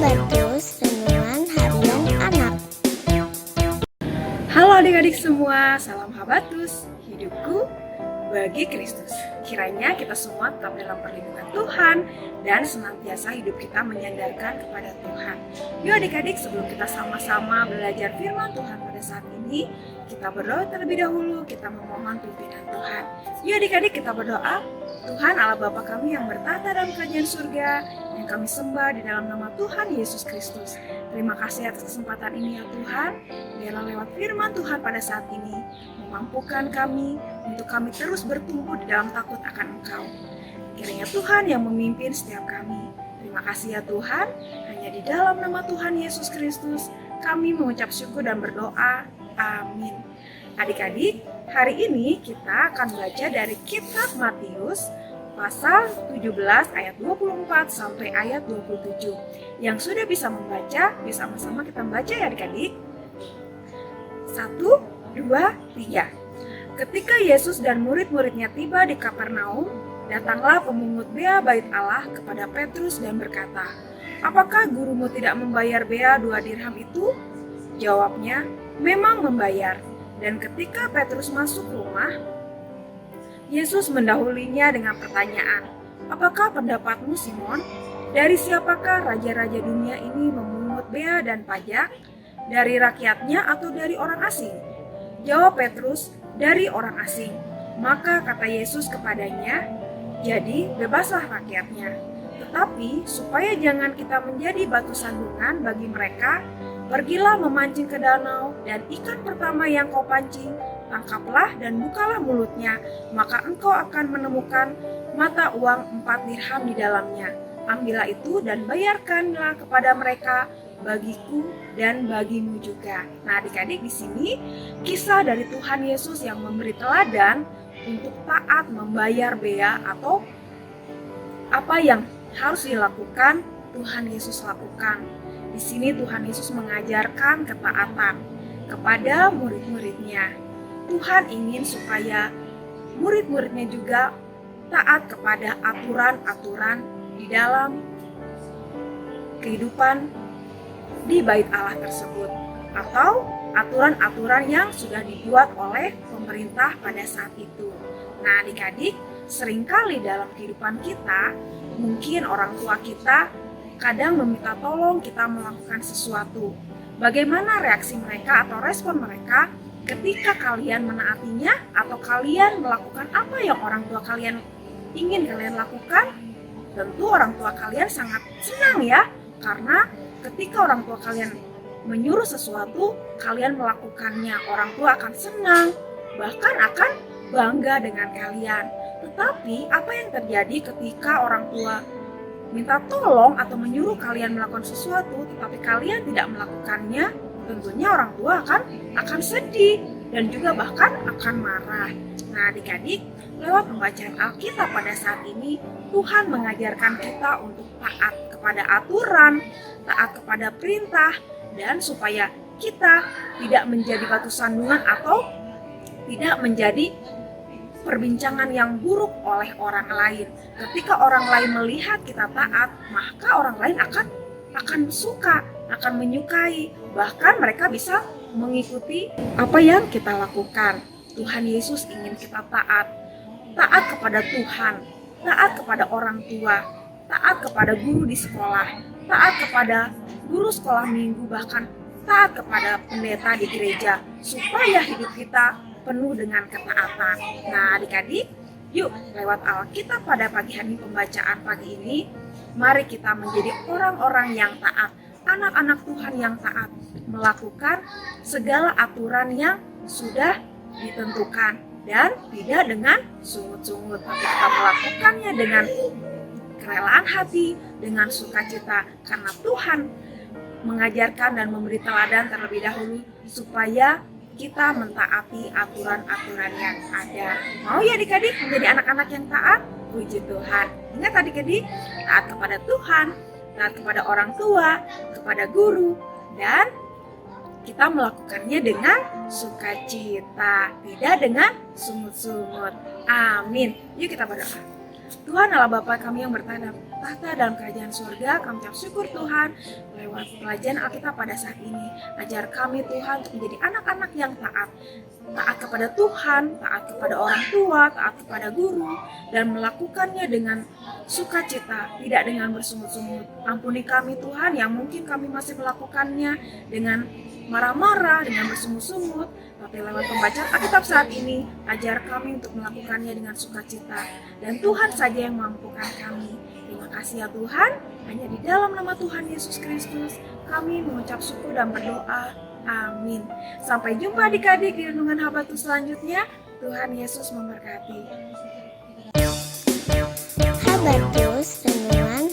Habatus Renungan Harian Anak. Halo adik-adik semua, salam Habatus, hidupku bagi Kristus. Kiranya kita semua tetap dalam perlindungan Tuhan dan senantiasa hidup kita menyandarkan kepada Tuhan. Yuk adik-adik, sebelum kita sama-sama belajar firman Tuhan pada saat ini, kita berdoa terlebih dahulu, kita memohon pimpinan Tuhan. Yuk adik-adik, kita berdoa. Tuhan Allah Bapa kami yang bertata dalam kerajaan surga, yang kami sembah di dalam nama Tuhan Yesus Kristus. Terima kasih atas kesempatan ini ya Tuhan. Biarlah lewat firman Tuhan pada saat ini memampukan kami untuk kami terus bertumbuh di dalam takut akan Engkau. Kiranya Tuhan yang memimpin setiap kami. Terima kasih ya Tuhan. Hanya di dalam nama Tuhan Yesus Kristus kami mengucap syukur dan berdoa. Amin. Adik-adik, hari ini kita akan belajar dari kitab Matius pasal 17 ayat 24 sampai ayat 27. Yang sudah bisa membaca, bisa sama-sama kita membaca ya adik-adik. 1, 2, 3. Ketika Yesus dan murid-muridnya tiba di Kapernaum, datanglah pemungut bea bait Allah kepada Petrus dan berkata, "Apakah gurumu tidak membayar bea 2 dirham itu?" Jawabnya, "Memang membayar." Dan ketika Petrus masuk rumah, Yesus mendahulinya dengan pertanyaan, "Apakah pendapatmu Simon? Dari siapakah raja-raja dunia ini memungut bea dan pajak? Dari rakyatnya atau dari orang asing?" Jawab Petrus, "Dari orang asing." Maka kata Yesus kepadanya, "Jadi bebaslah rakyatnya. Tetapi supaya jangan kita menjadi batu sandungan bagi mereka, pergilah memancing ke danau, dan ikan pertama yang kau pancing, tangkaplah dan bukalah mulutnya, maka engkau akan menemukan mata uang 4 dirham di dalamnya. Ambillah itu dan bayarkanlah kepada mereka, bagiku dan bagimu juga." Nah adik-adik, di sini kisah dari Tuhan Yesus yang memberi teladan untuk taat membayar bea atau apa yang harus dilakukan Tuhan Yesus lakukan. Di sini Tuhan Yesus mengajarkan ketaatan kepada murid-muridnya. Tuhan ingin supaya murid-muridnya juga taat kepada aturan-aturan di dalam kehidupan di bait Allah tersebut, atau aturan-aturan yang sudah dibuat oleh pemerintah pada saat itu. Nah adik-adik, seringkali dalam kehidupan kita, mungkin orang tua kita kadang meminta tolong kita melakukan sesuatu. Bagaimana reaksi mereka atau respon mereka ketika kalian menaatinya atau kalian melakukan apa yang orang tua kalian ingin kalian lakukan? Tentu orang tua kalian sangat senang ya, karena ketika orang tua kalian menyuruh sesuatu, kalian melakukannya. Orang tua akan senang, bahkan akan bangga dengan kalian. Tetapi apa yang terjadi ketika orang tua minta tolong atau menyuruh kalian melakukan sesuatu, tetapi kalian tidak melakukannya? Tentunya orang tua akan sedih dan juga bahkan akan marah. Nah adik-adik, lewat pembacaan Alkitab pada saat ini, Tuhan mengajarkan kita untuk taat kepada aturan, taat kepada perintah, dan supaya kita tidak menjadi batu sandungan atau tidak menjadi perbincangan yang buruk oleh orang lain. Ketika orang lain melihat kita taat, maka orang lain akan suka, akan menyukai, bahkan mereka bisa mengikuti apa yang kita lakukan. Tuhan Yesus ingin kita taat kepada Tuhan, taat kepada orang tua, taat kepada guru di sekolah, taat kepada guru sekolah minggu, bahkan taat kepada pendeta di gereja, supaya hidup kita penuh dengan ketaatan. Nah adik-adik, yuk lewat Alkitab pada pagi hari pembacaan pagi ini, mari kita menjadi orang-orang yang taat, anak-anak Tuhan yang taat, melakukan segala aturan yang sudah ditentukan dan tidak dengan sungut-sungut, tapi kita melakukannya dengan kerelaan hati, dengan sukacita, karena Tuhan mengajarkan dan memberi teladan terlebih dahulu supaya kita mentaati aturan-aturan yang ada. Mau ya adik-adik menjadi anak-anak yang taat? Puji Tuhan. Ingat adik-adik, taat kepada Tuhan, taat kepada orang tua, kepada guru, dan kita melakukannya dengan sukacita, tidak dengan sungut-sungut. Amin. Yuk kita berdoa. Tuhan adalah Bapa kami yang bertahta dalam kerajaan surga. Kami ucap syukur Tuhan lewat pelajaran Alkitab pada saat ini. Ajar kami Tuhan untuk menjadi anak-anak yang taat kepada Tuhan, taat kepada orang tua, taat kepada guru, dan melakukannya dengan sukacita, tidak dengan bersungut-sungut. Ampuni kami Tuhan yang mungkin kami masih melakukannya dengan marah-marah, dengan bersungut-sungut, tapi lewat pembacaan Alkitab saat ini, ajar kami untuk melakukannya dengan sukacita, dan Tuhan saja yang mampukan kami. Terima kasih ya Tuhan, hanya di dalam nama Tuhan Yesus Kristus, kami mengucap syukur dan berdoa. Amin. Sampai jumpa adik-adik di renungan Habatus selanjutnya. Tuhan Yesus memberkati. Habatus Renungan